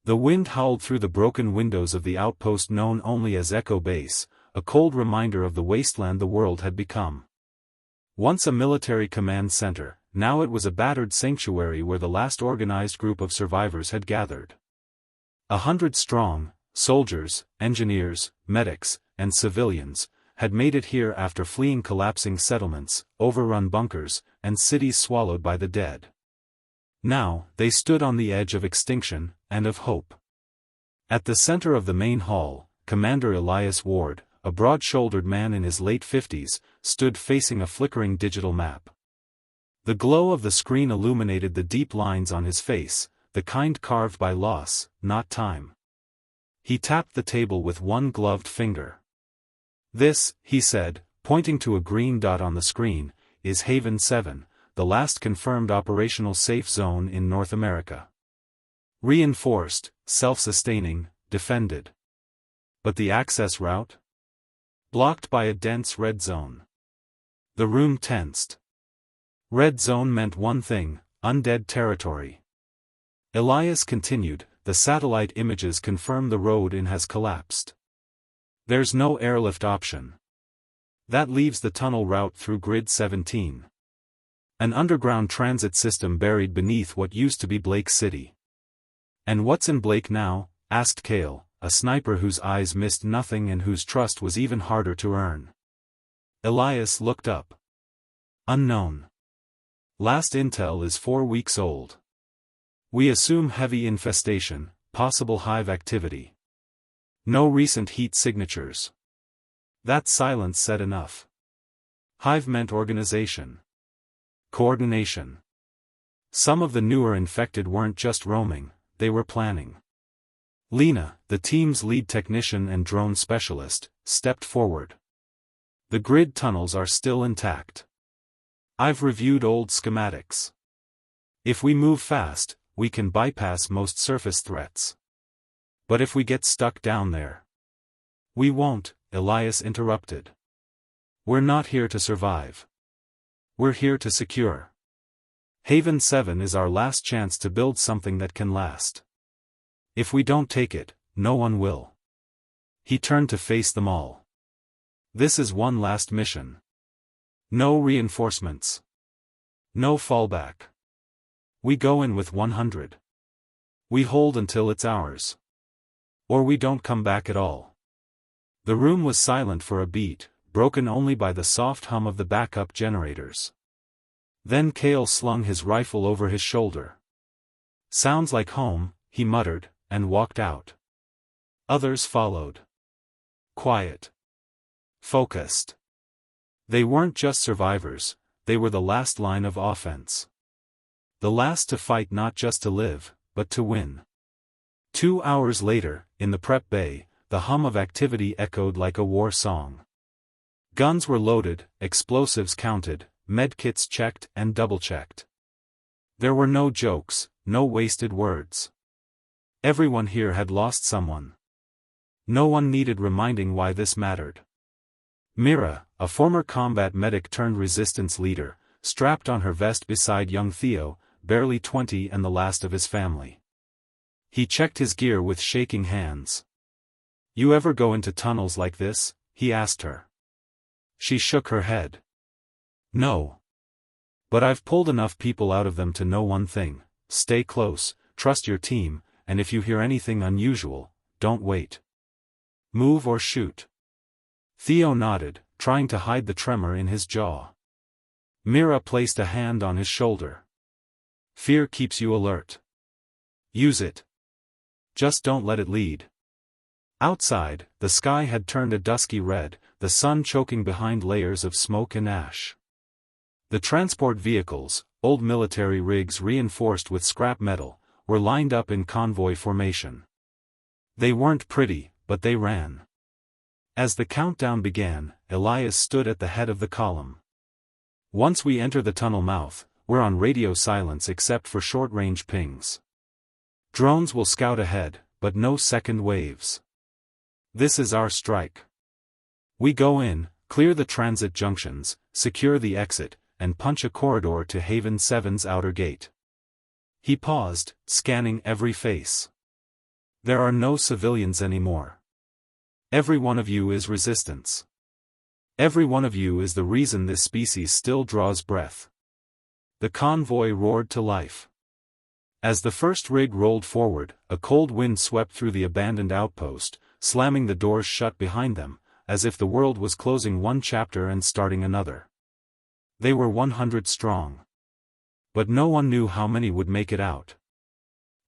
The wind howled through the broken windows of the outpost known only as Echo Base, a cold reminder of the wasteland the world had become. Once a military command center, now it was a battered sanctuary where the last organized group of survivors had gathered. 100 strong, soldiers, engineers, medics, and civilians, had made it here after fleeing collapsing settlements, overrun bunkers, and cities swallowed by the dead. Now, they stood on the edge of extinction, and of hope. At the center of the main hall, Commander Elias Ward, a broad-shouldered man in his late 50s, stood facing a flickering digital map. The glow of the screen illuminated the deep lines on his face, the kind carved by loss, not time. He tapped the table with one gloved finger. "This," he said, pointing to a green dot on the screen, "is Haven 7, the last confirmed operational safe zone in North America. Reinforced, self-sustaining, defended. But the access route? Blocked by a dense red zone." The room tensed. Red zone meant one thing: undead territory. Elias continued, "The satellite images confirm the road in has collapsed. There's no airlift option. That leaves the tunnel route through Grid 17. An underground transit system buried beneath what used to be Blake City." "And what's in Blake now?" asked Cale, a sniper whose eyes missed nothing and whose trust was even harder to earn. Elias looked up. "Unknown. Last intel is 4 weeks old. We assume heavy infestation, possible hive activity. No recent heat signatures." That silence said enough. Hive meant organization. Coordination. Some of the newer infected weren't just roaming, they were planning. Lena, the team's lead technician and drone specialist, stepped forward. "The grid tunnels are still intact. I've reviewed old schematics. If we move fast, we can bypass most surface threats. But if we get stuck down there..." "We won't," Elias interrupted. "We're not here to survive. We're here to secure. Haven 7 is our last chance to build something that can last. If we don't take it, no one will." He turned to face them all. "This is one last mission. No reinforcements. No fallback. We go in with 100. We hold until it's ours. Or we don't come back at all." The room was silent for a beat, broken only by the soft hum of the backup generators. Then Cale slung his rifle over his shoulder. "Sounds like home," he muttered, and walked out. Others followed. Quiet. Focused. They weren't just survivors, they were the last line of offense. The last to fight, not just to live, but to win. 2 hours later, in the prep bay, the hum of activity echoed like a war song. Guns were loaded, explosives counted, medkits checked and double-checked. There were no jokes, no wasted words. Everyone here had lost someone. No one needed reminding why this mattered. Mira, a former combat medic turned resistance leader, strapped on her vest beside young Theo, barely 20 and the last of his family. He checked his gear with shaking hands. "You ever go into tunnels like this?" he asked her. She shook her head. "No. But I've pulled enough people out of them to know one thing: stay close, trust your team, and if you hear anything unusual, don't wait. Move or shoot." Theo nodded, trying to hide the tremor in his jaw. Mira placed a hand on his shoulder. "Fear keeps you alert. Use it. Just don't let it lead." Outside, the sky had turned a dusky red, the sun choking behind layers of smoke and ash. The transport vehicles, old military rigs reinforced with scrap metal, were lined up in convoy formation. They weren't pretty, but they ran. As the countdown began, Elias stood at the head of the column. "Once we enter the tunnel mouth, we're on radio silence except for short-range pings. Drones will scout ahead, but no second waves. This is our strike. We go in, clear the transit junctions, secure the exit, and punch a corridor to Haven 7's outer gate." He paused, scanning every face. There are no civilians anymore. Every one of you is resistance. Every one of you is the reason this species still draws breath. The convoy roared to life. As the first rig rolled forward, a cold wind swept through the abandoned outpost, slamming the doors shut behind them, as if the world was closing one chapter and starting another. They were 100 strong. But no one knew how many would make it out.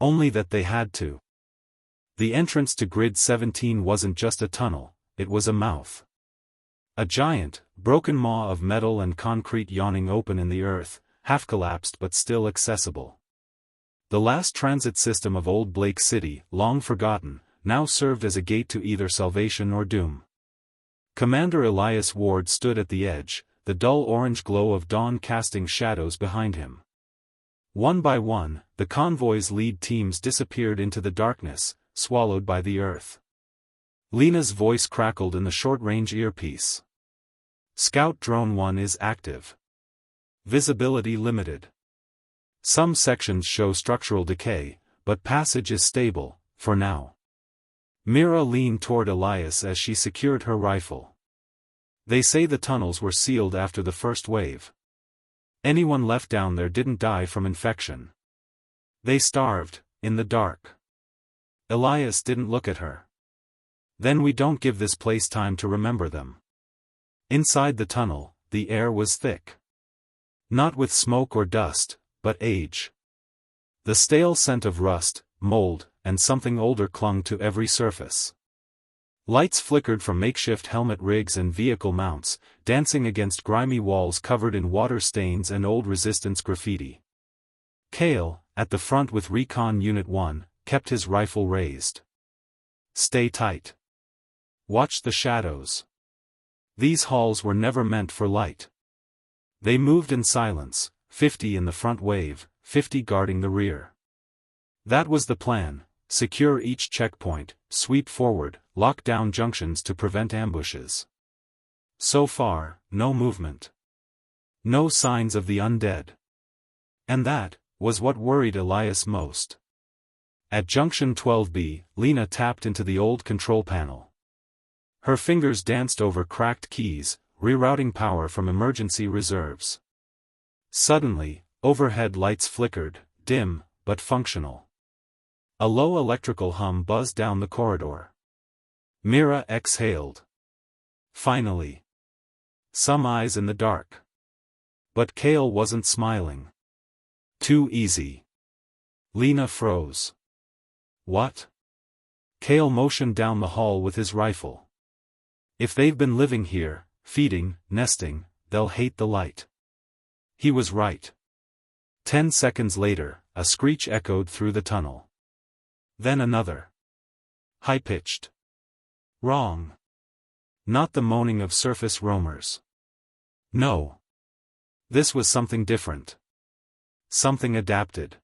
Only that they had to. The entrance to Grid 17 wasn't just a tunnel, it was a mouth. A giant, broken maw of metal and concrete yawning open in the earth, half-collapsed but still accessible. The last transit system of Old Blake City, long forgotten, now served as a gate to either salvation or doom. Commander Elias Ward stood at the edge, the dull orange glow of dawn casting shadows behind him. One by one, the convoy's lead teams disappeared into the darkness, swallowed by the earth. Lena's voice crackled in the short-range earpiece. Scout Drone 1 is active. Visibility limited. Some sections show structural decay, but passage is stable, for now. Mira leaned toward Elias as she secured her rifle. They say the tunnels were sealed after the first wave. Anyone left down there didn't die from infection. They starved, in the dark. Elias didn't look at her. Then we don't give this place time to remember them. Inside the tunnel, the air was thick. Not with smoke or dust, but age. The stale scent of rust, mold, and something older clung to every surface. Lights flickered from makeshift helmet rigs and vehicle mounts, dancing against grimy walls covered in water stains and old resistance graffiti. Kale, at the front with Recon Unit 1, kept his rifle raised. Stay tight. Watch the shadows. These halls were never meant for light. They moved in silence, 50 in the front wave, 50 guarding the rear. That was the plan: secure each checkpoint, sweep forward, lock down junctions to prevent ambushes. So far, no movement. No signs of the undead. And that was what worried Elias most. At Junction 12B, Lena tapped into the old control panel. Her fingers danced over cracked keys, rerouting power from emergency reserves. Suddenly, overhead lights flickered, dim, but functional. A low electrical hum buzzed down the corridor. Mira exhaled. Finally. Some eyes in the dark. But Kale wasn't smiling. Too easy. Lena froze. What? Kale motioned down the hall with his rifle. If they've been living here, feeding, nesting, they'll hate the light. He was right. 10 seconds later, a screech echoed through the tunnel. Then another. High-pitched. Wrong. Not the moaning of surface roamers. No. This was something different. Something adapted.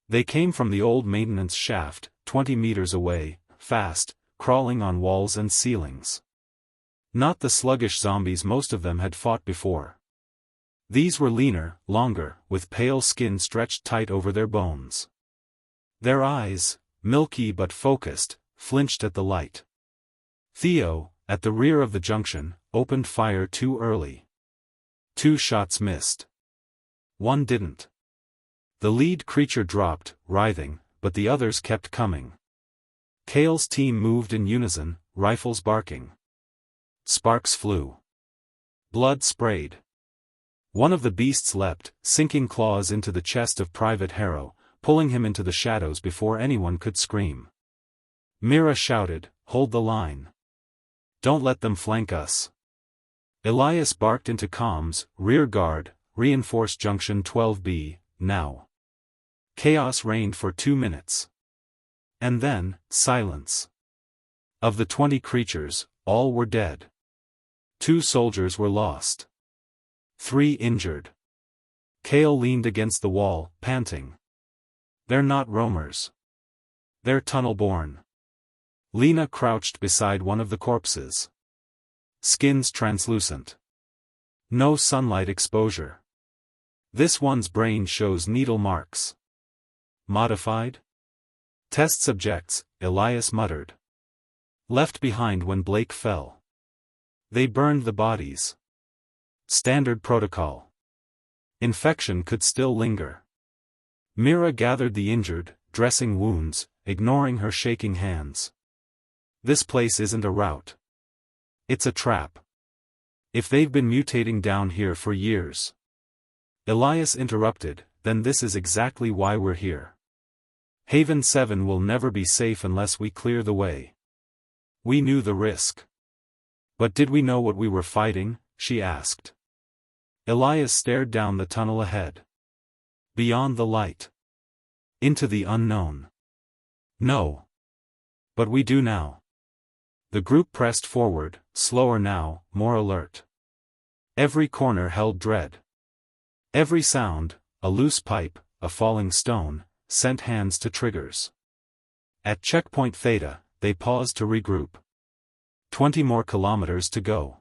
They came from the old maintenance shaft, 20 meters away, fast, crawling on walls and ceilings. Not the sluggish zombies most of them had fought before. These were leaner, longer, with pale skin stretched tight over their bones. Their eyes, milky but focused, flinched at the light. Theo, at the rear of the junction, opened fire too early. 2 shots missed. One didn't. The lead creature dropped, writhing, but the others kept coming. Kale's team moved in unison, rifles barking. Sparks flew. Blood sprayed. One of the beasts leapt, sinking claws into the chest of Private Harrow, pulling him into the shadows before anyone could scream. Mira shouted, "Hold the line. Don't let them flank us." Elias barked into comms, "Rear guard, reinforce Junction 12B, now." Chaos reigned for 2 minutes. And then, silence. Of the 20 creatures, all were dead. 2 soldiers were lost. 3 injured. Kale leaned against the wall, panting. They're not roamers. They're tunnel-born. Lena crouched beside one of the corpses. Skins translucent. No sunlight exposure. This one's brain shows needle marks. Modified? Test subjects, Elias muttered. Left behind when Blake fell. They burned the bodies. Standard protocol. Infection could still linger. Mira gathered the injured, dressing wounds, ignoring her shaking hands. This place isn't a rout. It's a trap. If they've been mutating down here for years. Elias interrupted, then this is exactly why we're here. Haven 7 will never be safe unless we clear the way. We knew the risk. But did we know what we were fighting? She asked. Elias stared down the tunnel ahead. Beyond the light. Into the unknown. No. But we do now. The group pressed forward, slower now, more alert. Every corner held dread. Every sound, a loose pipe, a falling stone, sent hands to triggers. At checkpoint Theta, they paused to regroup. 20 more kilometers to go.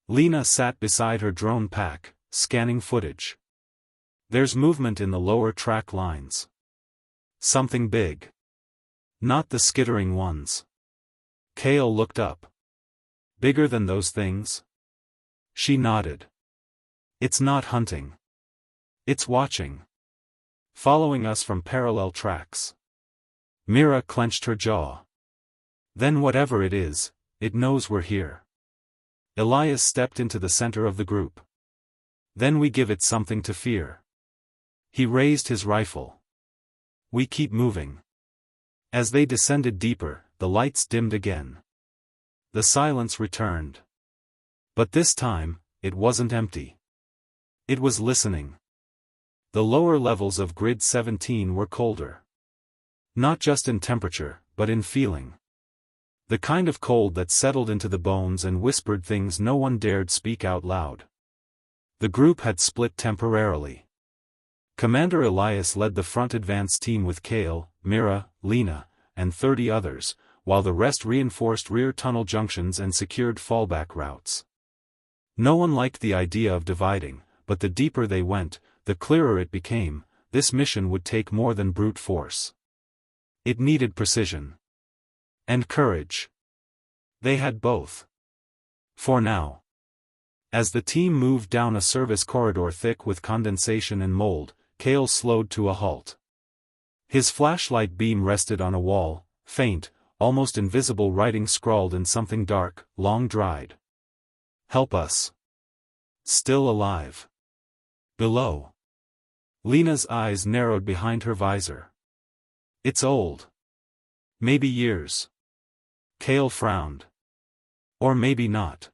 Lena sat beside her drone pack, scanning footage. There's movement in the lower track lines. Something big. Not the skittering ones. Kale looked up. Bigger than those things? She nodded. It's not hunting. It's watching. Following us from parallel tracks. Mira clenched her jaw. Then whatever it is, it knows we're here. Elias stepped into the center of the group. Then we give it something to fear. He raised his rifle. We keep moving. As they descended deeper, the lights dimmed again. The silence returned. But this time, it wasn't empty. It was listening. The lower levels of Grid 17 were colder. Not just in temperature, but in feeling. The kind of cold that settled into the bones and whispered things no one dared speak out loud. The group had split temporarily. Commander Elias led the front advance team with Kale, Mira, Lena, and 30 others, while the rest reinforced rear tunnel junctions and secured fallback routes. No one liked the idea of dividing, but the deeper they went, the clearer it became, this mission would take more than brute force. It needed precision. And courage. They had both. For now. As the team moved down a service corridor thick with condensation and mold, Kale slowed to a halt. His flashlight beam rested on a wall, faint, almost invisible writing scrawled in something dark, long-dried. Help us. Still alive. Below. Lena's eyes narrowed behind her visor. It's old. Maybe years. Kale frowned. Or maybe not.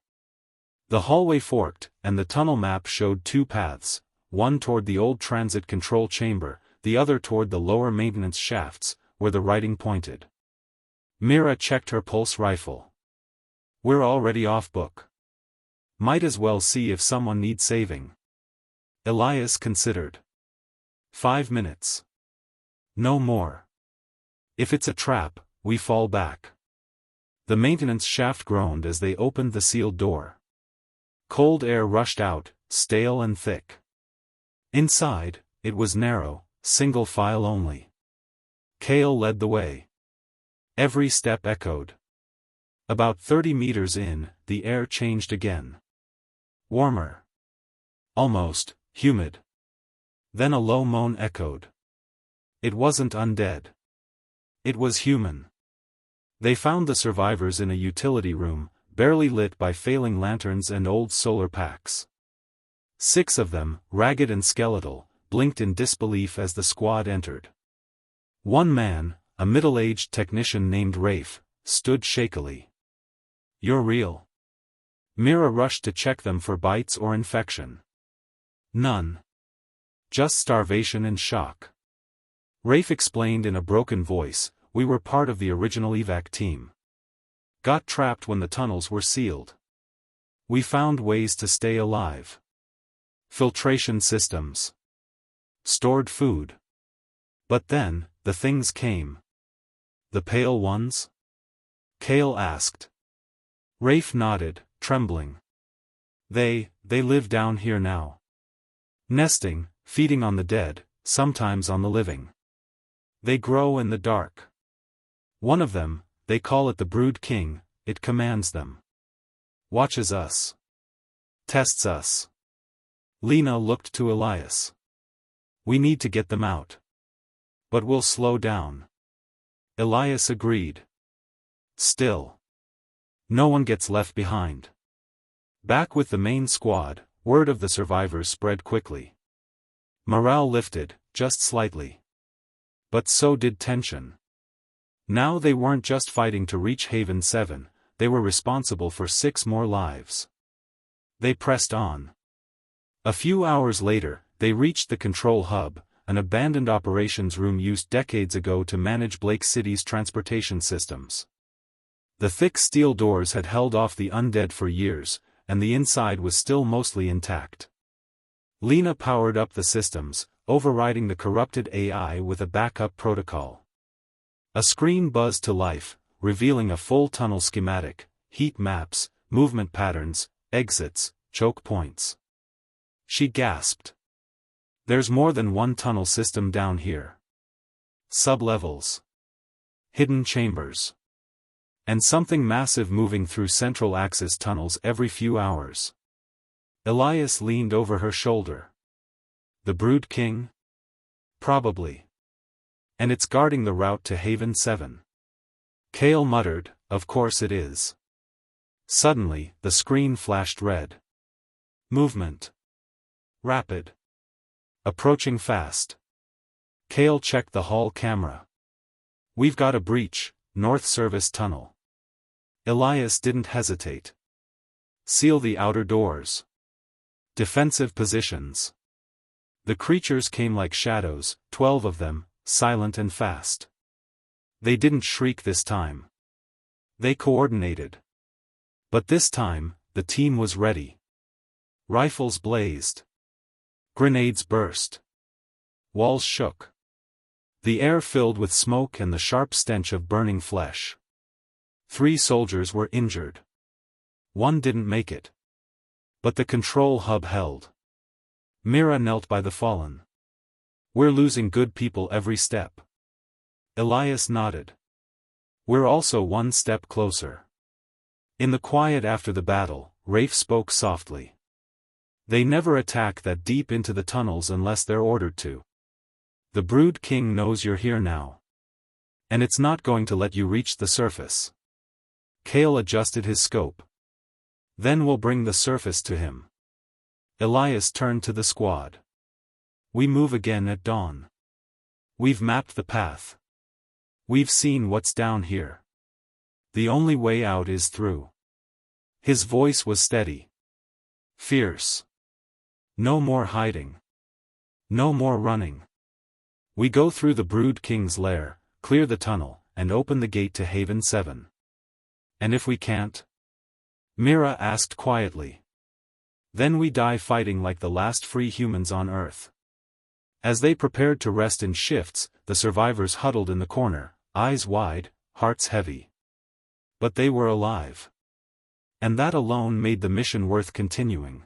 The hallway forked, and the tunnel map showed two paths, one toward the old transit control chamber, the other toward the lower maintenance shafts, where the writing pointed. Mira checked her pulse rifle. We're already off book. Might as well see if someone needs saving. Elias considered. 5 minutes. No more. If it's a trap, we fall back. The maintenance shaft groaned as they opened the sealed door. Cold air rushed out, stale and thick. Inside, it was narrow, single file only. Kale led the way. Every step echoed. About 30 meters in, the air changed again. Warmer. Almost, humid. Then a low moan echoed. It wasn't undead. It was human. They found the survivors in a utility room, barely lit by failing lanterns and old solar packs. 6 of them, ragged and skeletal, blinked in disbelief as the squad entered. One man, a middle-aged technician named Rafe, stood shakily. You're real. Mira rushed to check them for bites or infection. None. Just starvation and shock. Rafe explained in a broken voice, we were part of the original evac team. Got trapped when the tunnels were sealed. We found ways to stay alive. Filtration systems. Stored food. But then, the things came. The pale ones? Kale asked. Rafe nodded, trembling. They live down here now. Nesting, feeding on the dead, sometimes on the living. They grow in the dark. One of them, they call it the Brood King, it commands them. Watches us. Tests us. Lena looked to Elias. We need to get them out. But we'll slow down. Elias agreed. Still. No one gets left behind. Back with the main squad, word of the survivors spread quickly. Morale lifted, just slightly. But so did tension. Now they weren't just fighting to reach Haven 7, they were responsible for 6 more lives. They pressed on. A few hours later, they reached the control hub, an abandoned operations room used decades ago to manage Blake City's transportation systems. The thick steel doors had held off the undead for years, and the inside was still mostly intact. Lena powered up the systems, overriding the corrupted AI with a backup protocol. A screen buzzed to life, revealing a full tunnel schematic, heat maps, movement patterns, exits, choke points. She gasped. There's more than one tunnel system down here. Sublevels. Hidden chambers. And something massive moving through central axis tunnels every few hours. Elias leaned over her shoulder. The Brood King? Probably. And it's guarding the route to Haven 7. Kale muttered, of course it is. Suddenly, the screen flashed red. Movement. Rapid. Approaching fast. Kale checked the hall camera. We've got a breach, North Service Tunnel. Elias didn't hesitate. Seal the outer doors. Defensive positions. The creatures came like shadows, 12 of them, silent and fast. They didn't shriek this time. They coordinated. But this time, the team was ready. Rifles blazed. Grenades burst. Walls shook. The air filled with smoke and the sharp stench of burning flesh. 3 soldiers were injured. 1 didn't make it. But the control hub held. Mira knelt by the fallen. We're losing good people every step. Elias nodded. We're also 1 step closer. In the quiet after the battle, Rafe spoke softly. They never attack that deep into the tunnels unless they're ordered to. The Brood King knows you're here now. And it's not going to let you reach the surface. Kale adjusted his scope. Then we'll bring the surface to him. Elias turned to the squad. We move again at dawn. We've mapped the path. We've seen what's down here. The only way out is through. His voice was steady. Fierce. No more hiding. No more running. We go through the Brood King's lair, clear the tunnel, and open the gate to Haven 7. And if we can't? Mira asked quietly. Then we die fighting like the last free humans on Earth. As they prepared to rest in shifts, the survivors huddled in the corner, eyes wide, hearts heavy. But they were alive. And that alone made the mission worth continuing.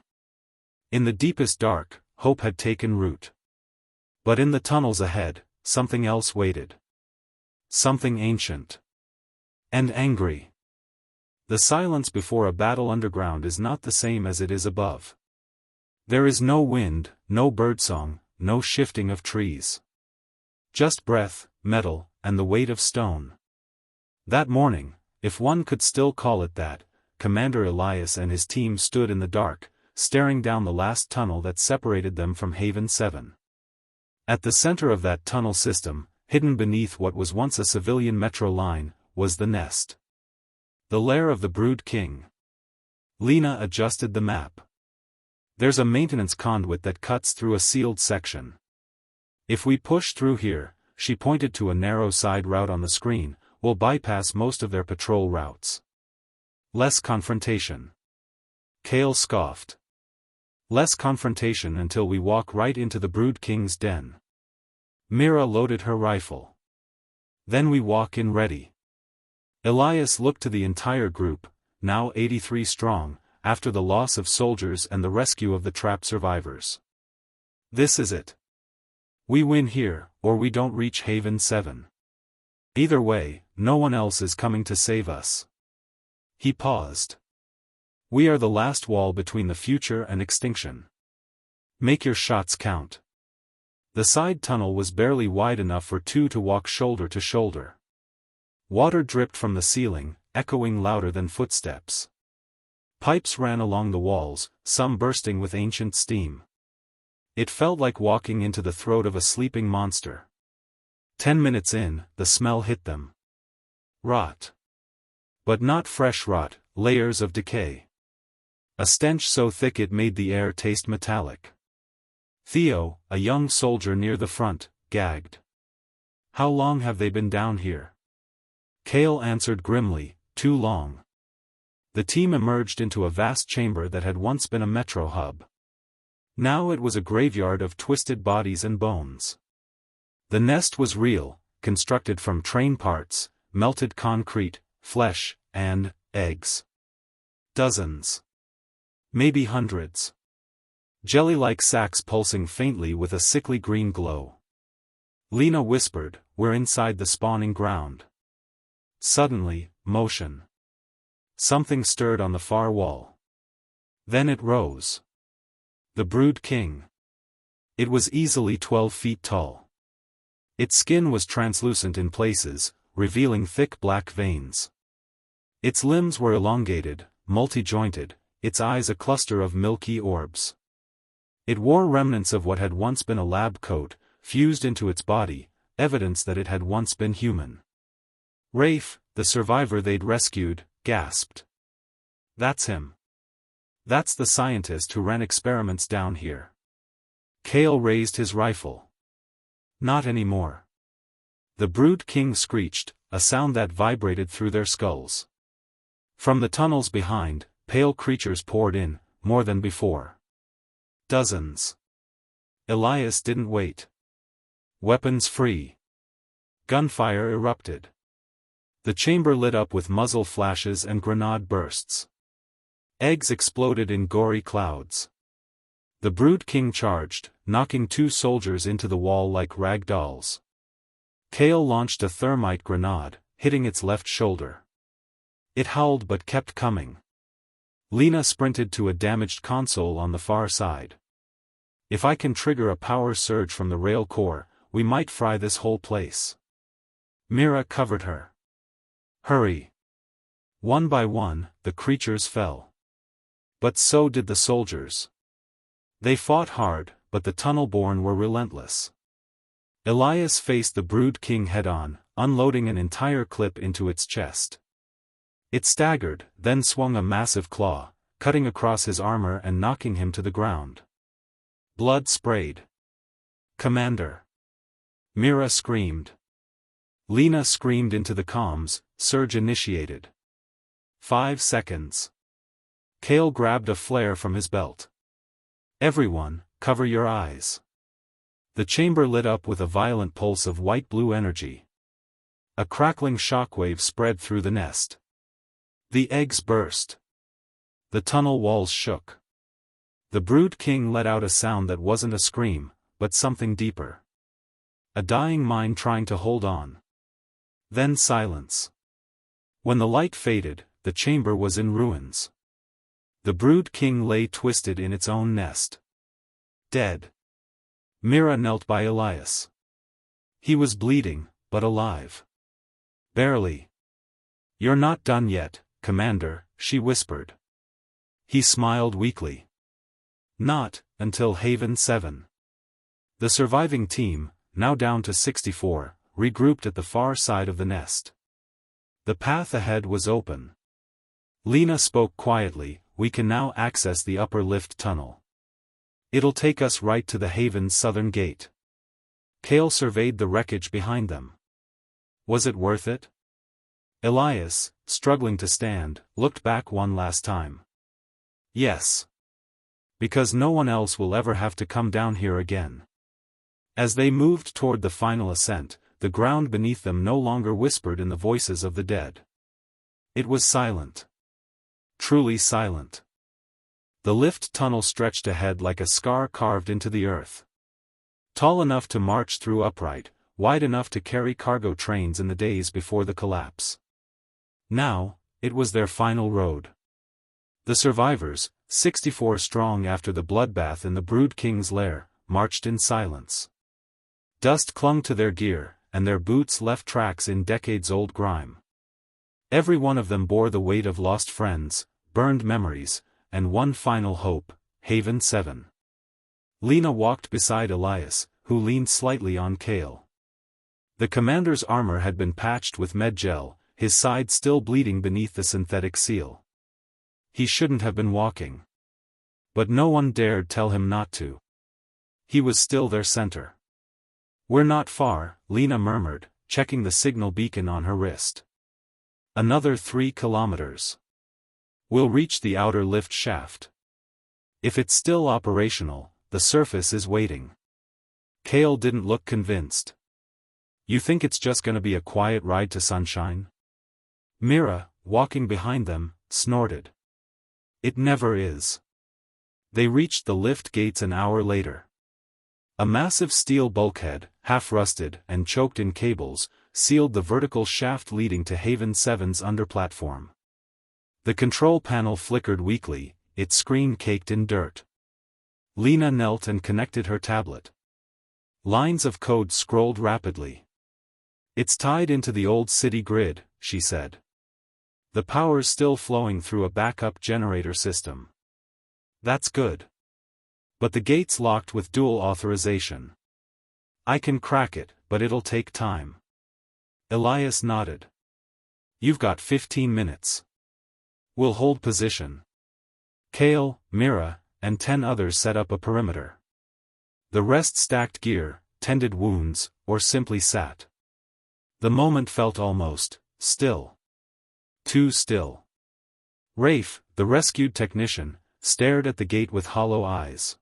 In the deepest dark, hope had taken root. But in the tunnels ahead, something else waited. Something ancient. And angry. The silence before a battle underground is not the same as it is above. There is no wind, no birdsong, no shifting of trees. Just breath, metal, and the weight of stone. That morning, if one could still call it that, Commander Elias and his team stood in the dark, staring down the last tunnel that separated them from Haven 7. At the center of that tunnel system, hidden beneath what was once a civilian metro line, was the nest. The lair of the Brood King. Lena adjusted the map. There's a maintenance conduit that cuts through a sealed section. If we push through here, she pointed to a narrow side route on the screen, we'll bypass most of their patrol routes. Less confrontation. Kale scoffed. Less confrontation until we walk right into the Brood King's den. Mira loaded her rifle. Then we walk in ready. Elias looked to the entire group, now 83 strong, after the loss of soldiers and the rescue of the trapped survivors. This is it. We win here, or we don't reach Haven 7. Either way, no one else is coming to save us. He paused. We are the last wall between the future and extinction. Make your shots count. The side tunnel was barely wide enough for two to walk shoulder to shoulder. Water dripped from the ceiling, echoing louder than footsteps. Pipes ran along the walls, some bursting with ancient steam. It felt like walking into the throat of a sleeping monster. 10 minutes in, the smell hit them. Rot. But not fresh rot, layers of decay. A stench so thick it made the air taste metallic. Theo, a young soldier near the front, gagged. How long have they been down here? Kale answered grimly, too long. The team emerged into a vast chamber that had once been a metro hub. Now it was a graveyard of twisted bodies and bones. The nest was real, constructed from train parts, melted concrete, flesh, and eggs. Dozens. Maybe hundreds. Jelly-like sacks pulsing faintly with a sickly green glow. Lena whispered, "We're inside the spawning ground." Suddenly, motion. Something stirred on the far wall. Then it rose. The Brood King. It was easily 12 feet tall. Its skin was translucent in places, revealing thick black veins. Its limbs were elongated, multi-jointed, its eyes a cluster of milky orbs. It wore remnants of what had once been a lab coat, fused into its body, evidence that it had once been human. Rafe, the survivor they'd rescued, gasped. That's him. That's the scientist who ran experiments down here. Kale raised his rifle. Not anymore. The Brood King screeched, a sound that vibrated through their skulls. From the tunnels behind, pale creatures poured in, more than before. Dozens. Elias didn't wait. Weapons free. Gunfire erupted. The chamber lit up with muzzle flashes and grenade bursts. Eggs exploded in gory clouds. The Brood King charged, knocking two soldiers into the wall like rag dolls. Kale launched a thermite grenade, hitting its left shoulder. It howled but kept coming. Lena sprinted to a damaged console on the far side. If I can trigger a power surge from the rail core, we might fry this whole place. Mira covered her. Hurry. One by one, the creatures fell. But so did the soldiers. They fought hard, but the tunnel-born were relentless. Elias faced the Brood King head-on, unloading an entire clip into its chest. It staggered, then swung a massive claw, cutting across his armor and knocking him to the ground. Blood sprayed. Commander. Mira screamed. Lena screamed into the comms, surge initiated. 5 seconds. Kale grabbed a flare from his belt. Everyone, cover your eyes. The chamber lit up with a violent pulse of white-blue energy. A crackling shockwave spread through the nest. The eggs burst. The tunnel walls shook. The Brood King let out a sound that wasn't a scream, but something deeper. A dying mind trying to hold on. Then silence. When the light faded, the chamber was in ruins. The Brood King lay twisted in its own nest. Dead. Mira knelt by Elias. He was bleeding, but alive. Barely. You're not done yet, Commander, she whispered. He smiled weakly. Not until Haven 7. The surviving team, now down to 64, regrouped at the far side of the nest. The path ahead was open. Lena spoke quietly, "We can now access the upper lift tunnel. It'll take us right to the Haven's southern gate." Kale surveyed the wreckage behind them. Was it worth it? Elias, struggling to stand, looked back one last time. Yes. Because no one else will ever have to come down here again. As they moved toward the final ascent, the ground beneath them no longer whispered in the voices of the dead. It was silent. Truly silent. The lift tunnel stretched ahead like a scar carved into the earth. Tall enough to march through upright, wide enough to carry cargo trains in the days before the collapse. Now, it was their final road. The survivors, 64 strong after the bloodbath in the Brood King's lair, marched in silence. Dust clung to their gear, and their boots left tracks in decades-old grime. Every one of them bore the weight of lost friends, burned memories, and one final hope: Haven 7. Lena walked beside Elias, who leaned slightly on Kale. The commander's armor had been patched with med-gel, his side still bleeding beneath the synthetic seal. He shouldn't have been walking. But no one dared tell him not to. He was still their center. "We're not far," Lena murmured, checking the signal beacon on her wrist. "Another 3 kilometers. We'll reach the outer lift shaft. If it's still operational, the surface is waiting." Kale didn't look convinced. "You think it's just gonna be a quiet ride to sunshine?" Mira, walking behind them, snorted. "It never is." They reached the lift gates an hour later. A massive steel bulkhead, half-rusted and choked in cables, sealed the vertical shaft leading to Haven 7's underplatform. The control panel flickered weakly, its screen caked in dirt. Lena knelt and connected her tablet. Lines of code scrolled rapidly. "It's tied into the old city grid," she said. "The power's still flowing through a backup generator system." "That's good. But the gate's locked with dual authorization." "I can crack it, but it'll take time." Elias nodded. "You've got 15 minutes. We'll hold position." Kale, Mira, and 10 others set up a perimeter. The rest stacked gear, tended wounds, or simply sat. The moment felt almost still. Too still. Rafe, the rescued technician, stared at the gate with hollow eyes.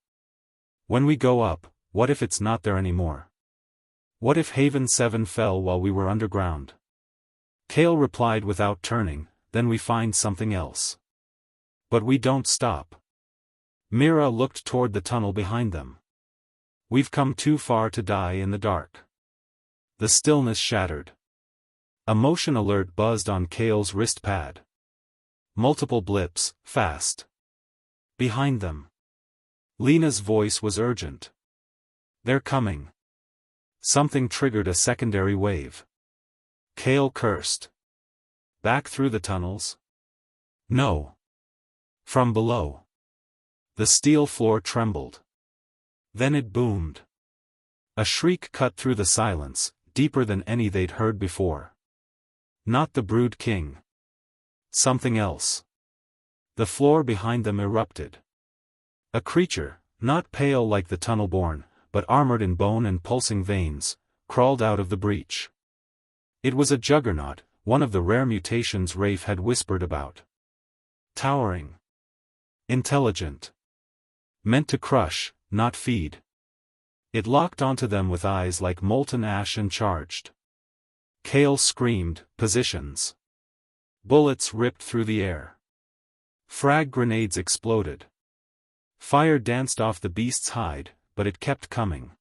"When we go up, what if it's not there anymore? What if Haven 7 fell while we were underground?" Kale replied without turning, "Then we find something else. But we don't stop." Mira looked toward the tunnel behind them. "We've come too far to die in the dark." The stillness shattered. A motion alert buzzed on Kale's wrist pad. Multiple blips, fast. Behind them. Lena's voice was urgent. "They're coming." Something triggered a secondary wave. Kale cursed. "Back through the tunnels?" "No. From below." The steel floor trembled. Then it boomed. A shriek cut through the silence, deeper than any they'd heard before. Not the Brood King. Something else. The floor behind them erupted. A creature, not pale like the tunnel-born, but armored in bone and pulsing veins, crawled out of the breach. It was a juggernaut, one of the rare mutations Rafe had whispered about. Towering. Intelligent. Meant to crush, not feed. It locked onto them with eyes like molten ash and charged. Kale screamed, "Positions!" Bullets ripped through the air. Frag grenades exploded. Fire danced off the beast's hide, but it kept coming.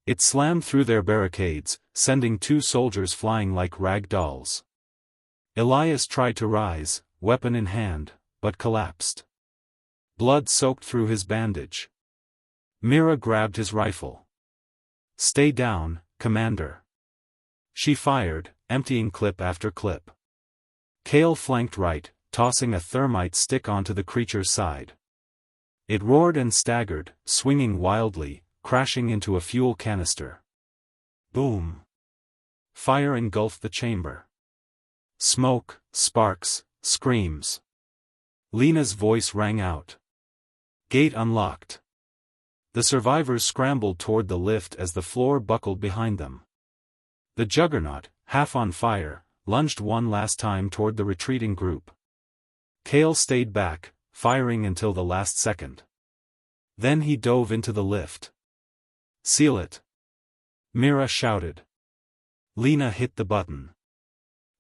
It slammed through their barricades, sending 2 soldiers flying like rag dolls. Elias tried to rise, weapon in hand, but collapsed. Blood soaked through his bandage. Mira grabbed his rifle. "Stay down, Commander." She fired, emptying clip after clip. Kale flanked right, tossing a thermite stick onto the creature's side. It roared and staggered, swinging wildly, crashing into a fuel canister. Boom. Fire engulfed the chamber. Smoke, sparks, screams. Lena's voice rang out. Gate unlocked. The survivors scrambled toward the lift as the floor buckled behind them. The juggernaut, half on fire, lunged one last time toward the retreating group. Kale stayed back, firing until the last second. Then he dove into the lift. "Seal it!" Mira shouted. Lena hit the button.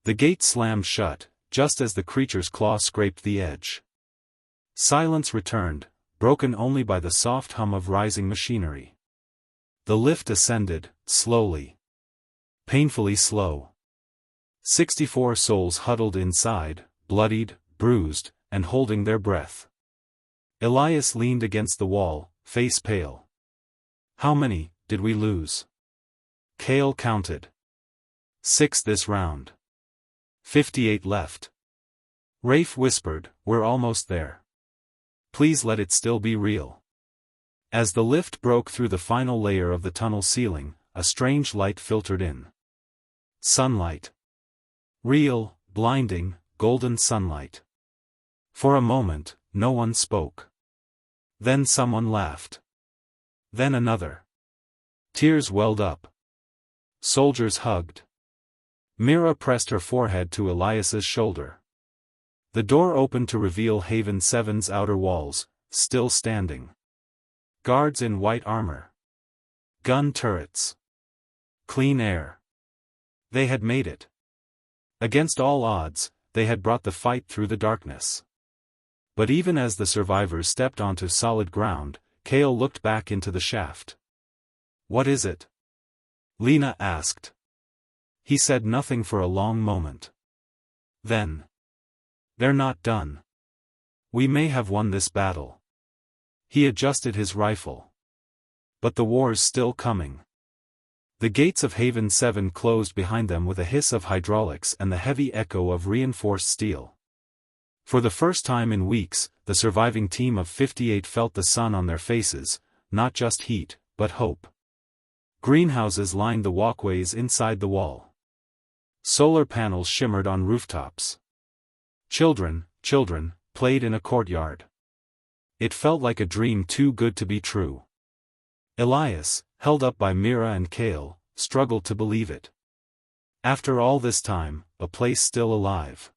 The gate slammed shut, just as the creature's claw scraped the edge. Silence returned, broken only by the soft hum of rising machinery. The lift ascended, slowly. Painfully slow. 64 souls huddled inside, bloodied, bruised, and holding their breath. Elias leaned against the wall, face pale. How many did we lose? Cale counted. 6 this round. 58 left. Rafe whispered, we're almost there. Please let it still be real. As the lift broke through the final layer of the tunnel ceiling, a strange light filtered in. Sunlight. Real, blinding, golden sunlight. For a moment, no one spoke. Then someone laughed. Then another. Tears welled up. Soldiers hugged. Mira pressed her forehead to Elias's shoulder. The door opened to reveal Haven 7's outer walls, still standing. Guards in white armor. Gun turrets. Clean air. They had made it. Against all odds, they had brought the fight through the darkness. But even as the survivors stepped onto solid ground, Cale looked back into the shaft. What is it? Lena asked. He said nothing for a long moment. Then. They're not done. We may have won this battle. He adjusted his rifle. But the war's still coming. The gates of Haven 7 closed behind them with a hiss of hydraulics and the heavy echo of reinforced steel. For the first time in weeks, the surviving team of 58 felt the sun on their faces, not just heat, but hope. Greenhouses lined the walkways inside the wall. Solar panels shimmered on rooftops. Children played in a courtyard. It felt like a dream too good to be true. Elias, held up by Mira and Cale, struggled to believe it. After all this time, a place still alive.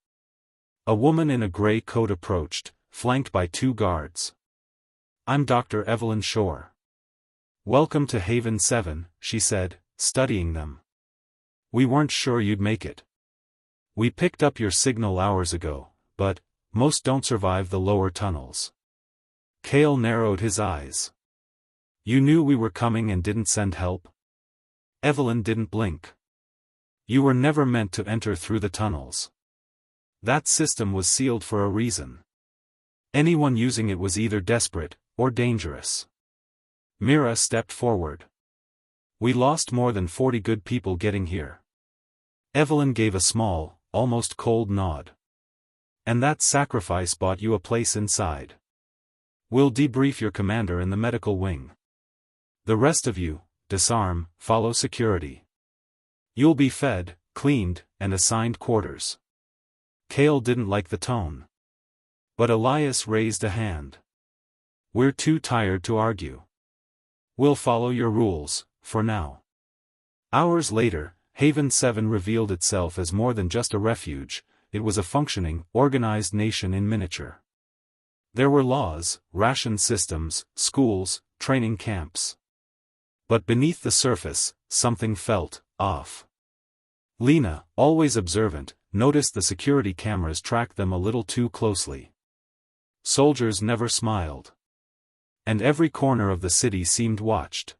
A woman in a gray coat approached, flanked by 2 guards. I'm Dr. Evelyn Shore. Welcome to Haven 7, she said, studying them. We weren't sure you'd make it. We picked up your signal hours ago, but most don't survive the lower tunnels. Cale narrowed his eyes. You knew we were coming and didn't send help? Evelyn didn't blink. You were never meant to enter through the tunnels. That system was sealed for a reason. Anyone using it was either desperate, or dangerous. Mira stepped forward. We lost more than 40 good people getting here. Evelyn gave a small, almost cold nod. And that sacrifice bought you a place inside. We'll debrief your commander in the medical wing. The rest of you, disarm, follow security. You'll be fed, cleaned, and assigned quarters. Cale didn't like the tone. But Elias raised a hand. We're too tired to argue. We'll follow your rules, for now. Hours later, Haven 7 revealed itself as more than just a refuge, it was a functioning, organized nation in miniature. There were laws, ration systems, schools, training camps. But beneath the surface, something felt off. Lena, always observant, noticed the security cameras tracked them a little too closely. Soldiers never smiled. And every corner of the city seemed watched.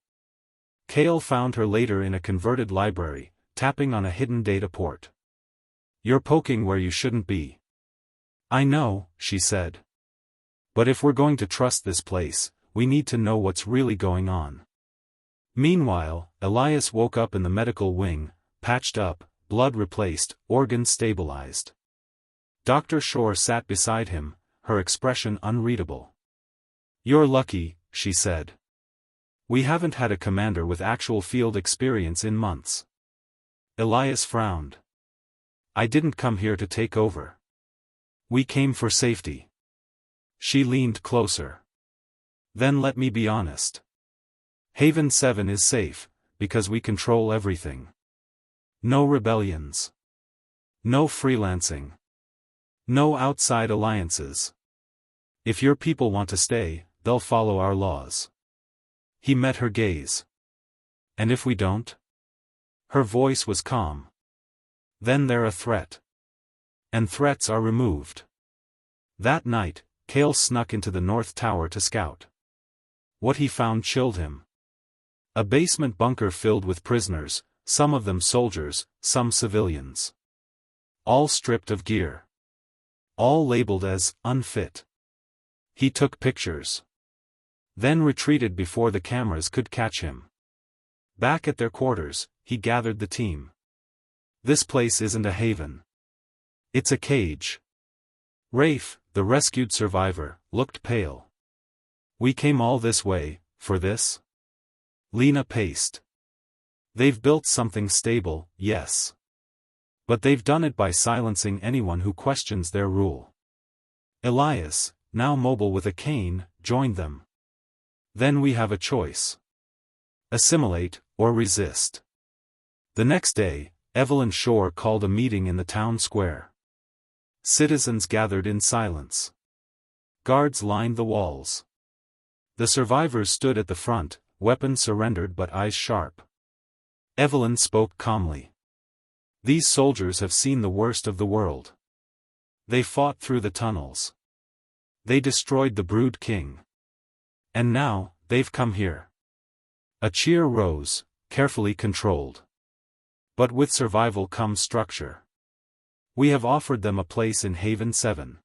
Cale found her later in a converted library, tapping on a hidden data port. You're poking where you shouldn't be. I know, she said. But if we're going to trust this place, we need to know what's really going on. Meanwhile, Elias woke up in the medical wing, patched up, blood replaced, organs stabilized. Dr. Shore sat beside him, her expression unreadable. You're lucky, she said. We haven't had a commander with actual field experience in months. Elias frowned. I didn't come here to take over. We came for safety. She leaned closer. Then let me be honest. Haven 7 is safe, because we control everything. No rebellions. No freelancing. No outside alliances. If your people want to stay, they'll follow our laws. He met her gaze. And if we don't? Her voice was calm. Then they're a threat. And threats are removed. That night, Cale snuck into the North Tower to scout. What he found chilled him. A basement bunker filled with prisoners, some of them soldiers, some civilians. All stripped of gear. All labeled as unfit. He took pictures. Then retreated before the cameras could catch him. Back at their quarters, he gathered the team. This place isn't a haven. It's a cage. Rafe, the rescued survivor, looked pale. We came all this way, for this? Lena paced. They've built something stable, yes. But they've done it by silencing anyone who questions their rule. Elias, now mobile with a cane, joined them. Then we have a choice. Assimilate, or resist. The next day, Evelyn Shore called a meeting in the town square. Citizens gathered in silence. Guards lined the walls. The survivors stood at the front, weapons surrendered but eyes sharp. Evelyn spoke calmly. These soldiers have seen the worst of the world. They fought through the tunnels. They destroyed the Brood King. And now, they've come here. A cheer rose, carefully controlled. But with survival comes structure. We have offered them a place in Haven 7.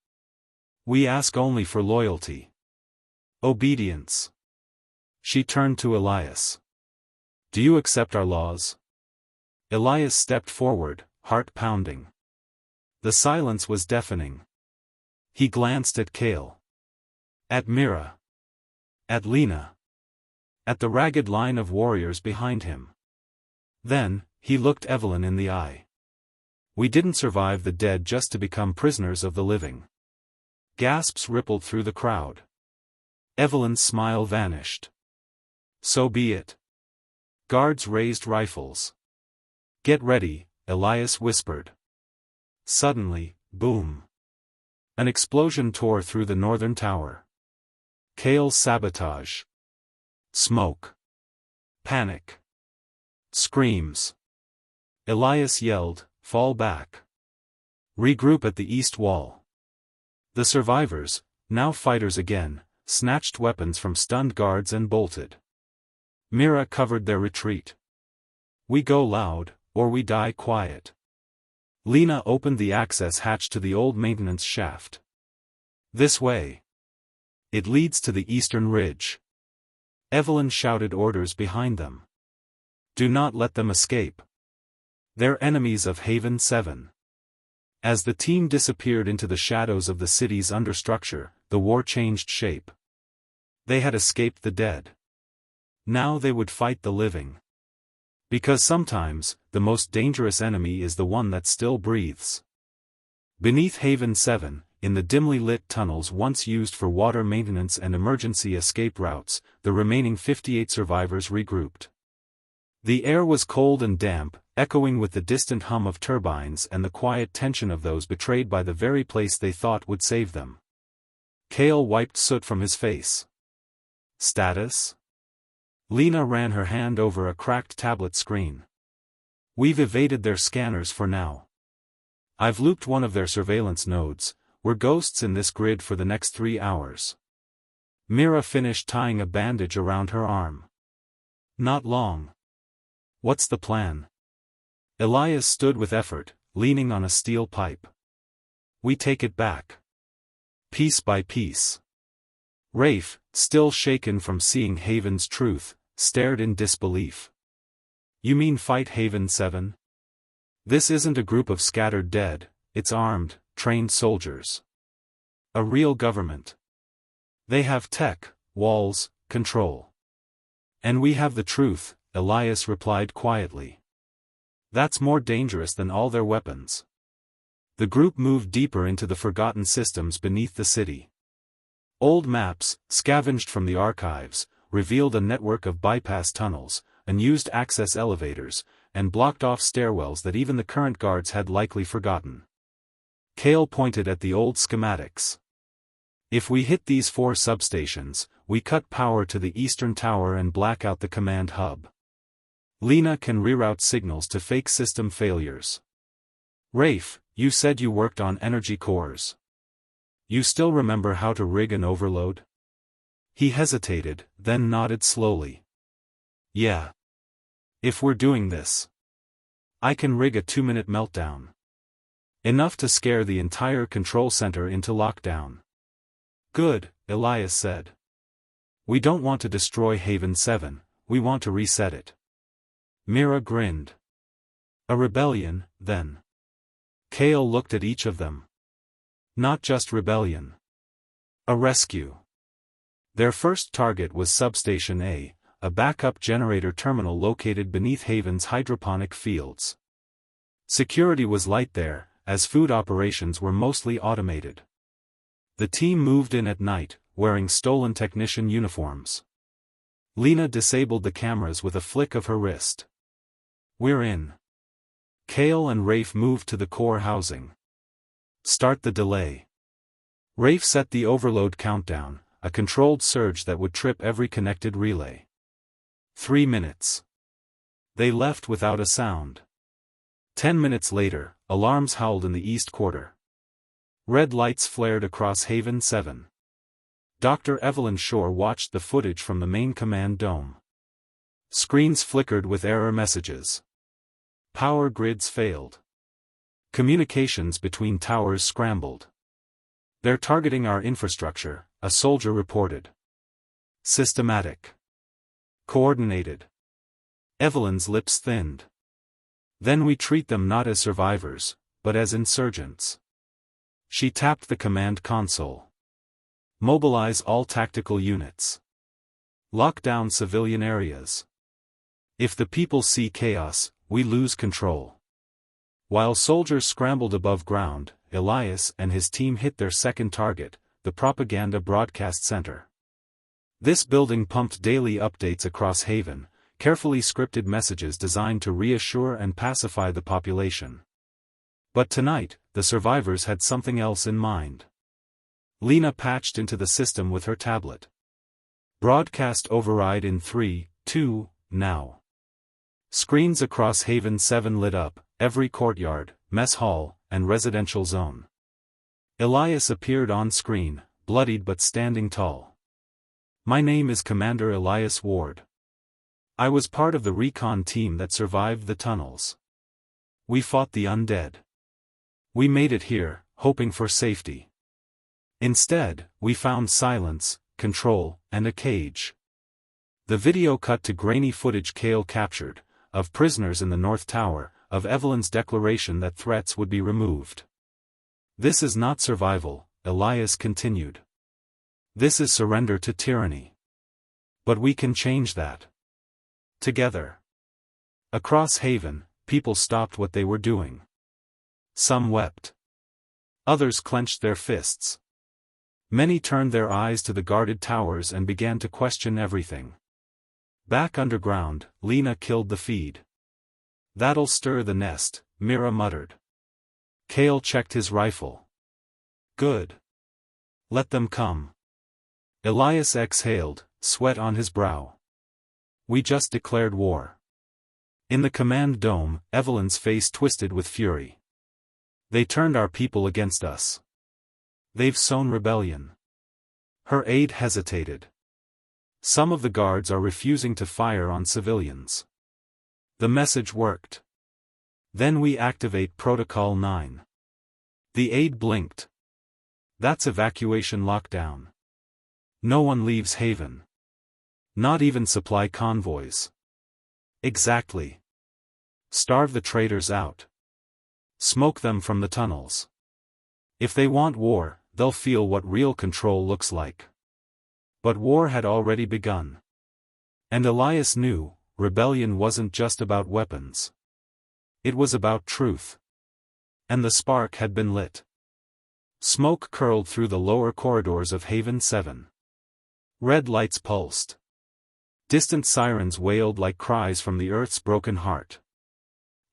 We ask only for loyalty. Obedience. She turned to Elias. Do you accept our laws? Elias stepped forward, heart pounding. The silence was deafening. He glanced at Kale. At Mira. At Lena. At the ragged line of warriors behind him. Then, he looked Evelyn in the eye. We didn't survive the dead just to become prisoners of the living. Gasps rippled through the crowd. Evelyn's smile vanished. So be it. Guards raised rifles. Get ready, Elias whispered. Suddenly, boom. An explosion tore through the northern tower. Kale's sabotage. Smoke. Panic. Screams. Elias yelled, fall back. Regroup at the east wall. The survivors, now fighters again, snatched weapons from stunned guards and bolted. Mira covered their retreat. We go loud, or we die quiet. Lena opened the access hatch to the old maintenance shaft. This way. It leads to the eastern ridge. Evelyn shouted orders behind them. Do not let them escape. They're enemies of Haven 7. As the team disappeared into the shadows of the city's understructure, the war changed shape. They had escaped the dead. Now they would fight the living. Because sometimes, the most dangerous enemy is the one that still breathes. Beneath Haven 7, in the dimly lit tunnels once used for water maintenance and emergency escape routes, the remaining 58 survivors regrouped. The air was cold and damp, echoing with the distant hum of turbines and the quiet tension of those betrayed by the very place they thought would save them. Kale wiped soot from his face. Status? Lena ran her hand over a cracked tablet screen. We've evaded their scanners for now. I've looped one of their surveillance nodes. We're ghosts in this grid for the next 3 hours. Mira finished tying a bandage around her arm. Not long. What's the plan? Elias stood with effort, leaning on a steel pipe. We take it back. Piece by piece. Rafe, still shaken from seeing Haven's truth, stared in disbelief. You mean fight Haven 7? This isn't a group of scattered dead, it's armed, trained soldiers. A real government. They have tech, walls, control. And we have the truth, Elias replied quietly. That's more dangerous than all their weapons. The group moved deeper into the forgotten systems beneath the city. Old maps, scavenged from the archives, revealed a network of bypass tunnels, unused access elevators, and blocked-off stairwells that even the current guards had likely forgotten. Kale pointed at the old schematics. If we hit these 4 substations, we cut power to the eastern tower and black out the command hub. Lena can reroute signals to fake system failures. Rafe, you said you worked on energy cores. You still remember how to rig an overload? He hesitated, then nodded slowly. Yeah. If we're doing this. I can rig a 2-minute meltdown. Enough to scare the entire control center into lockdown. Good, Elias said. We don't want to destroy Haven 7, we want to reset it. Mira grinned. A rebellion, then. Kale looked at each of them. Not just rebellion. A rescue. Their first target was Substation A, a backup generator terminal located beneath Haven's hydroponic fields. Security was light there, as food operations were mostly automated. The team moved in at night, wearing stolen technician uniforms. Lena disabled the cameras with a flick of her wrist. We're in. Kale and Rafe moved to the core housing. Start the delay. Rafe set the overload countdown, a controlled surge that would trip every connected relay. 3 minutes. They left without a sound. 10 minutes later, alarms howled in the east quarter. Red lights flared across Haven 7. Dr. Evelyn Shore watched the footage from the main command dome. Screens flickered with error messages. Power grids failed. Communications between towers scrambled. They're targeting our infrastructure, a soldier reported. Systematic. Coordinated. Evelyn's lips thinned. Then we treat them not as survivors, but as insurgents. She tapped the command console. Mobilize all tactical units. Lock down civilian areas. If the people see chaos, we lose control. While soldiers scrambled above ground, Elias and his team hit their second target, the propaganda broadcast center. This building pumped daily updates across Haven, carefully scripted messages designed to reassure and pacify the population. But tonight, the survivors had something else in mind. Lena patched into the system with her tablet. Broadcast override in 3, 2, now. Screens across Haven 7 lit up, every courtyard, mess hall, and residential zone. Elias appeared on screen, bloodied but standing tall. My name is Commander Elias Ward. I was part of the recon team that survived the tunnels. We fought the undead. We made it here, hoping for safety. Instead, we found silence, control, and a cage. The video cut to grainy footage Kale captured, of prisoners in the North Tower, of Evelyn's declaration that threats would be removed. This is not survival, Elias continued. This is surrender to tyranny. But we can change that. Together. Across Haven, people stopped what they were doing. Some wept. Others clenched their fists. Many turned their eyes to the guarded towers and began to question everything. Back underground, Lena killed the feed. That'll stir the nest, Mira muttered. Kale checked his rifle. Good. Let them come. Elias exhaled, sweat on his brow. We just declared war. In the command dome, Evelyn's face twisted with fury. They turned our people against us. They've sown rebellion. Her aide hesitated. Some of the guards are refusing to fire on civilians. The message worked. Then we activate Protocol 9. The aide blinked. That's evacuation lockdown. No one leaves Haven. Not even supply convoys. Exactly. Starve the traitors out. Smoke them from the tunnels. If they want war, they'll feel what real control looks like. But war had already begun. And Elias knew, rebellion wasn't just about weapons. It was about truth. And the spark had been lit. Smoke curled through the lower corridors of Haven 7. Red lights pulsed. Distant sirens wailed like cries from the Earth's broken heart.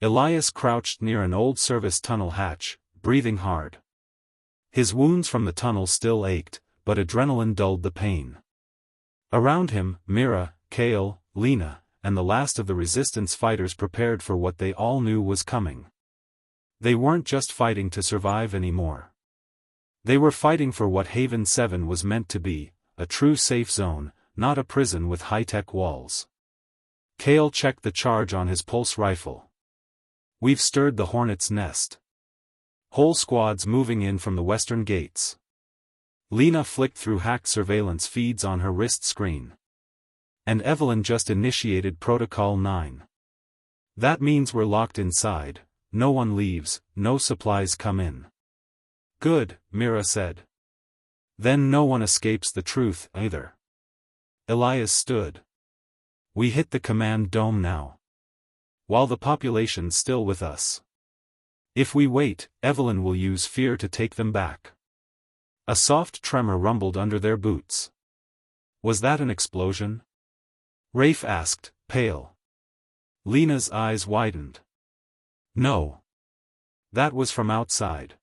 Elias crouched near an old service tunnel hatch, breathing hard. His wounds from the tunnel still ached, but adrenaline dulled the pain. Around him, Mira, Kale, Lena, and the last of the resistance fighters prepared for what they all knew was coming. They weren't just fighting to survive anymore. They were fighting for what Haven 7 was meant to be, a true safe zone, not a prison with high-tech walls. Kale checked the charge on his pulse rifle. We've stirred the hornet's nest. Whole squads moving in from the western gates. Lena flicked through hacked surveillance feeds on her wrist screen. And Evelyn just initiated Protocol 9. That means we're locked inside, no one leaves, no supplies come in. Good, Mira said. Then no one escapes the truth, either. Elias stood. We hit the command dome now. While the population's still with us. If we wait, Evelyn will use fear to take them back. A soft tremor rumbled under their boots. Was that an explosion? Rafe asked, pale. Lena's eyes widened. No. That was from outside.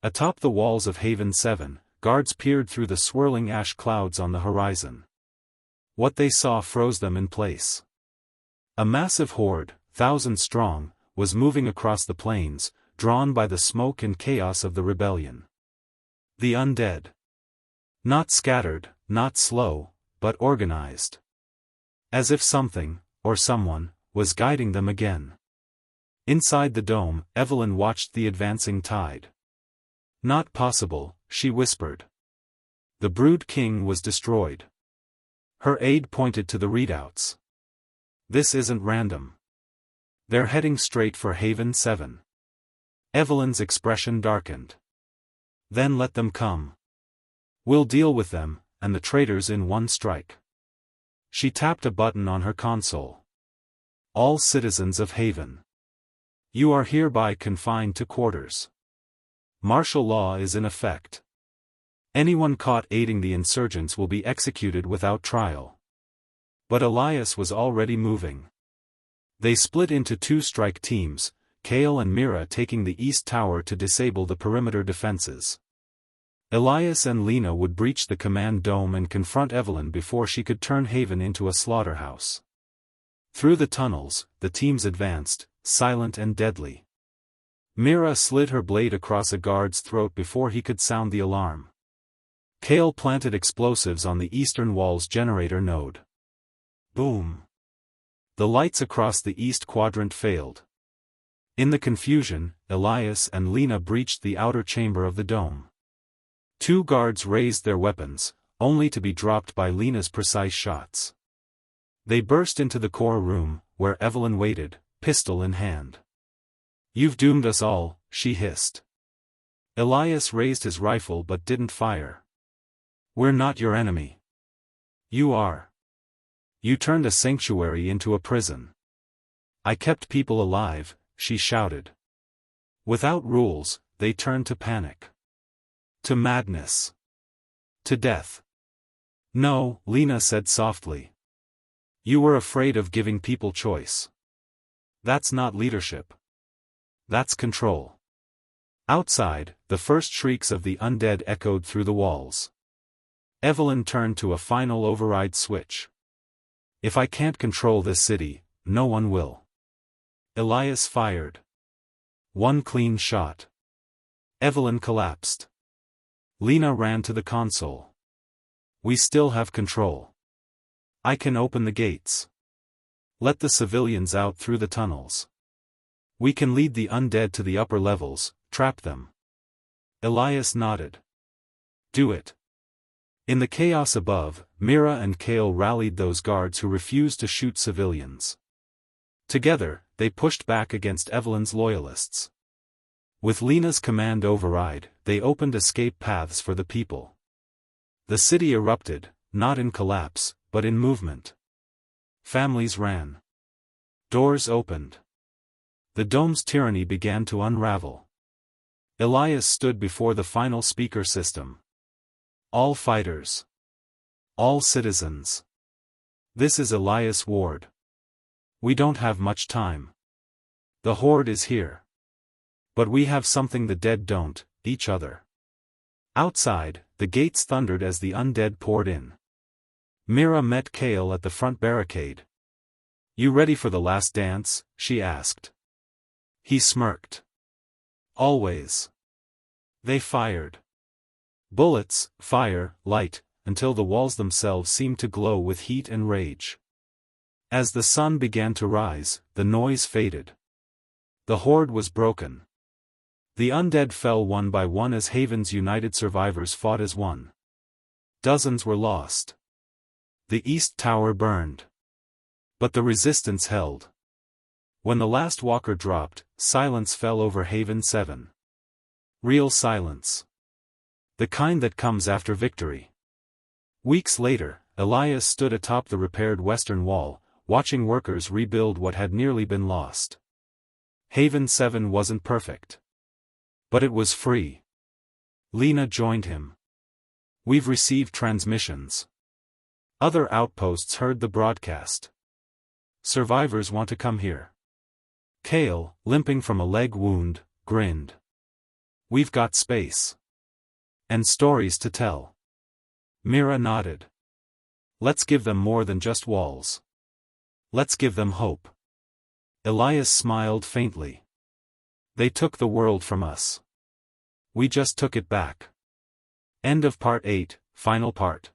Atop the walls of Haven 7, guards peered through the swirling ash clouds on the horizon. What they saw froze them in place. A massive horde, 1,000 strong, was moving across the plains, drawn by the smoke and chaos of the rebellion. The undead. Not scattered, not slow, but organized. As if something, or someone, was guiding them again. Inside the dome, Evelyn watched the advancing tide. Not possible, she whispered. The Brood King was destroyed. Her aide pointed to the readouts. This isn't random. They're heading straight for Haven 7. Evelyn's expression darkened. Then let them come. We'll deal with them, and the traitors in one strike. She tapped a button on her console. All citizens of Haven. You are hereby confined to quarters. Martial law is in effect. Anyone caught aiding the insurgents will be executed without trial. But Elias was already moving. They split into 2 strike teams, Kale and Mira taking the east tower to disable the perimeter defenses. Elias and Lena would breach the command dome and confront Evelyn before she could turn Haven into a slaughterhouse. Through the tunnels, the teams advanced, silent and deadly. Mira slid her blade across a guard's throat before he could sound the alarm. Kale planted explosives on the eastern wall's generator node. Boom. The lights across the east quadrant failed. In the confusion, Elias and Lena breached the outer chamber of the dome. 2 guards raised their weapons, only to be dropped by Lena's precise shots. They burst into the core room, where Evelyn waited, pistol in hand. You've doomed us all, she hissed. Elias raised his rifle but didn't fire. We're not your enemy. You are. You turned a sanctuary into a prison. I kept people alive, she shouted. Without rules, they turned to panic. To madness. To death. No, Lena said softly. You were afraid of giving people choice. That's not leadership. That's control. Outside, the first shrieks of the undead echoed through the walls. Evelyn turned to a final override switch. If I can't control this city, no one will. Elias fired. 1 clean shot. Evelyn collapsed. Lena ran to the console. We still have control. I can open the gates. Let the civilians out through the tunnels. We can lead the undead to the upper levels, trap them. Elias nodded. Do it. In the chaos above, Mira and Kale rallied those guards who refused to shoot civilians. Together, they pushed back against Evelyn's loyalists. With Lena's command override, they opened escape paths for the people. The city erupted, not in collapse, but in movement. Families ran. Doors opened. The dome's tyranny began to unravel. Elias stood before the final speaker system. All fighters. All citizens. This is Elias Ward. We don't have much time. The horde is here. But we have something the dead don't, each other. Outside, the gates thundered as the undead poured in. Mira met Kale at the front barricade. You ready for the last dance? She asked. He smirked. Always. They fired. Bullets, fire, light, until the walls themselves seemed to glow with heat and rage. As the sun began to rise, the noise faded. The horde was broken. The undead fell one by one as Haven's united survivors fought as one. Dozens were lost. The east tower burned. But the resistance held. When the last walker dropped, silence fell over Haven 7. Real silence. The kind that comes after victory. Weeks later, Elias stood atop the repaired western wall, watching workers rebuild what had nearly been lost. Haven 7 wasn't perfect. But it was free. Lena joined him. We've received transmissions. Other outposts heard the broadcast. Survivors want to come here. Kale, limping from a leg wound, grinned. We've got space. And stories to tell. Mira nodded. Let's give them more than just walls. Let's give them hope. Elias smiled faintly. They took the world from us. We just took it back. End of Part 8, Final Part.